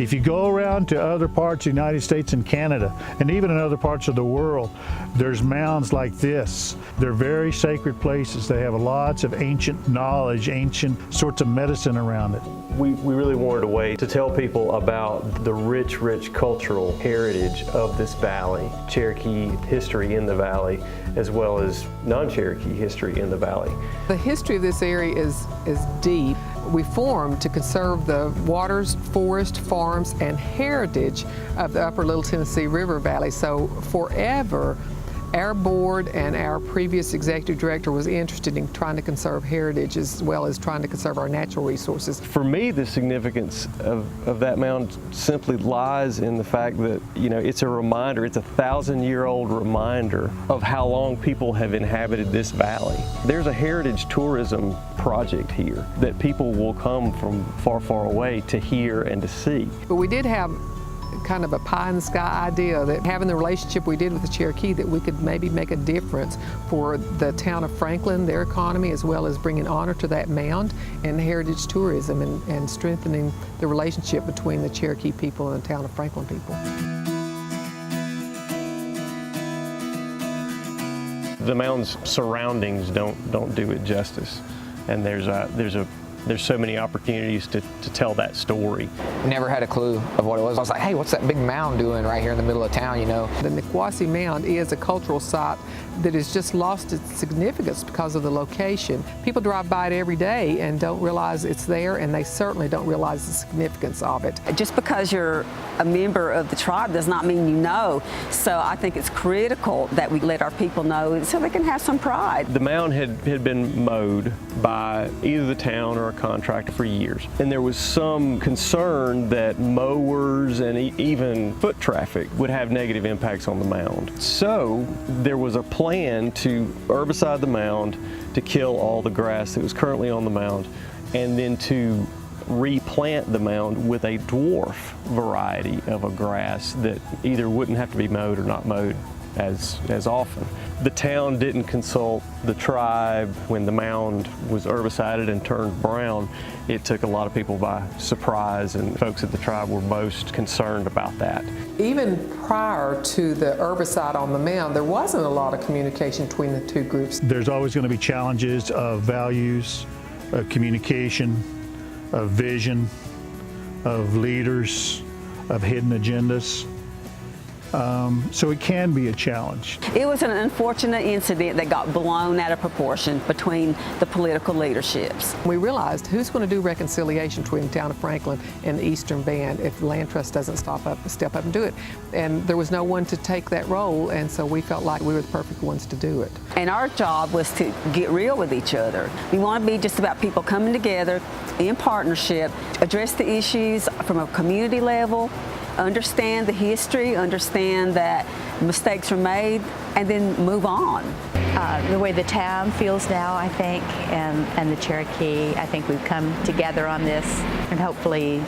If you go around to other parts of the United States and Canada, and even in other parts of the world, there's mounds like this. They're very sacred places. They have lots of ancient knowledge, ancient sorts of medicine around it. We really wanted a way to tell people about the rich cultural heritage of this valley, Cherokee history in the valley, as well as non-Cherokee history in the valley. The history of this area is deep. We formed to conserve the waters, forest, farms, and heritage of the upper Little Tennessee River Valley. So forever, our board and our previous executive director was interested in trying to conserve heritage as well as trying to conserve our natural resources. For me, the significance of that mound simply lies in the fact that, you know, it's a reminder, it's a 1,000-year-old reminder of how long people have inhabited this valley. There's a heritage tourism project here that people will come from far, far away to hear and to see. But we did have kind of a pie in the sky idea that having the relationship we did with the Cherokee, that we could maybe make a difference for the town of Franklin, their economy, as well as bringing honor to that mound and heritage tourism and strengthening the relationship between the Cherokee people and the town of Franklin people. The mound's surroundings don't do it justice, and there's so many opportunities to tell that story. Never had a clue of what it was. I was like, hey, what's that big mound doing right here in the middle of town, you know? The Nikwasi Mound is a cultural site that has just lost its significance because of the location. People drive by it every day and don't realize it's there, and they certainly don't realize the significance of it. Just because you're a member of the tribe does not mean you know. So I think it's critical that we let our people know so they can have some pride. The mound had been mowed by either the town or a contractor for years, and there was some concern that mowers and even foot traffic would have negative impacts on the mound. So there was a plan to herbicide the mound, to kill all the grass that was currently on the mound, and then to replant the mound with a dwarf variety of a grass that either wouldn't have to be mowed or not mowed as often. The town didn't consult the tribe when the mound was herbicided and turned brown. It took a lot of people by surprise, and folks at the tribe were most concerned about that. Even prior to the herbicide on the mound, there wasn't a lot of communication between the two groups. There's always going to be challenges of values, of communication, of vision, of leaders, of hidden agendas. So it can be a challenge. It was an unfortunate incident that got blown out of proportion between the political leaderships. We realized who's going to do reconciliation between the town of Franklin and the Eastern Band if the land trust doesn't step up and do it. And there was no one to take that role, and so we felt like we were the perfect ones to do it. And our job was to get real with each other. We want to be just about people coming together in partnership, address the issues from a community level, understand the history, understand that mistakes are made, and then move on. The way the town feels now, I think, and the Cherokee, I think we've come together on this, and hopefully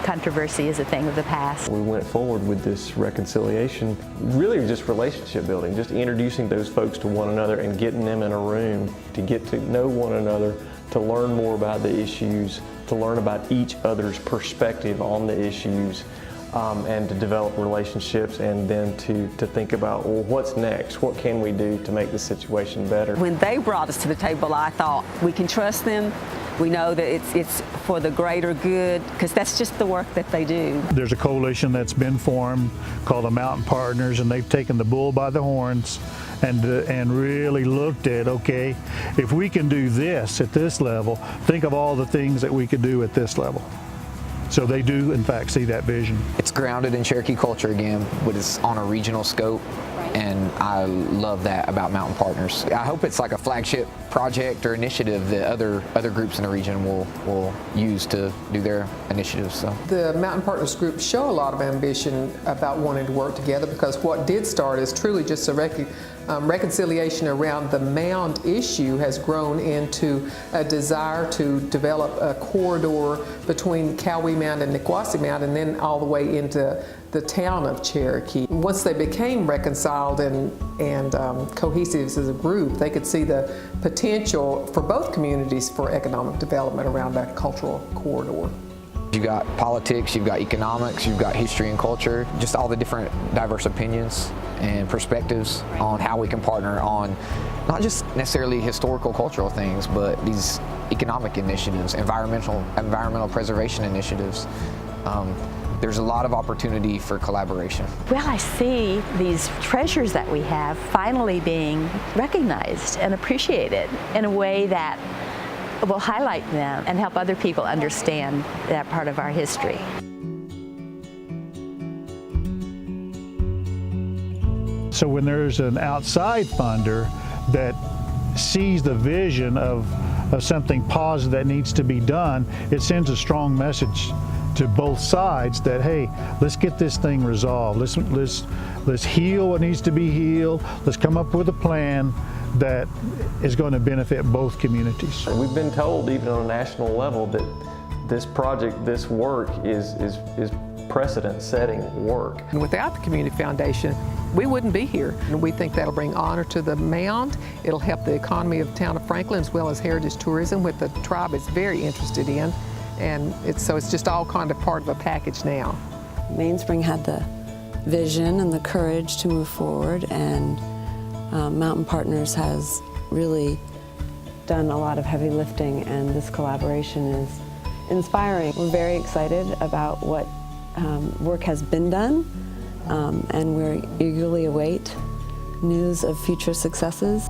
controversy is a thing of the past. We went forward with this reconciliation, really just relationship building, just introducing those folks to one another and getting them in a room to get to know one another, to learn more about the issues, to learn about each other's perspective on the issues, and to develop relationships, and then to think about, well, what's next? What can we do to make the situation better? When they brought us to the table, I thought, we can trust them. We know that it's for the greater good, because that's just the work that they do. There's a coalition that's been formed called the Mountain Partners, and they've taken the bull by the horns and really looked at, okay, if we can do this at this level, think of all the things that we could do at this level. So they do, in fact, see that vision. It's grounded in Cherokee culture again, but it's on a regional scope, and I love that about Mountain Partners. I hope it's like a flagship project or initiative that other groups in the region will use to do their initiatives. So the Mountain Partners group show a lot of ambition about wanting to work together, because what did start as truly just a reconciliation around the mound issue has grown into a desire to develop a corridor between Cowee Mound and Nikwasi Mound, and then all the way into the town of Cherokee. Once they became reconciled and cohesive as a group, they could see the potential for both communities for economic development around that cultural corridor. You've got politics, you've got economics, you've got history and culture, just all the different diverse opinions and perspectives on how we can partner on not just necessarily historical cultural things, but these economic initiatives, environmental preservation initiatives. There's a lot of opportunity for collaboration. Well, I see these treasures that we have finally being recognized and appreciated in a way that will highlight them and help other people understand that part of our history. So when there's an outside funder that sees the vision of something positive that needs to be done, it sends a strong message to both sides that, hey, let's get this thing resolved. Let's heal what needs to be healed. Let's come up with a plan that is going to benefit both communities. We've been told, even on a national level, that this project, this work is precedent-setting work. And without the Community Foundation, we wouldn't be here. And we think that'll bring honor to the mound. It'll help the economy of the town of Franklin as well as heritage tourism, which the tribe is very interested in. And it's just all kind of part of a package now. Mainspring had the vision and the courage to move forward, and Mountain Partners has really done a lot of heavy lifting, and this collaboration is inspiring. We're very excited about what work has been done, and we eagerly await news of future successes.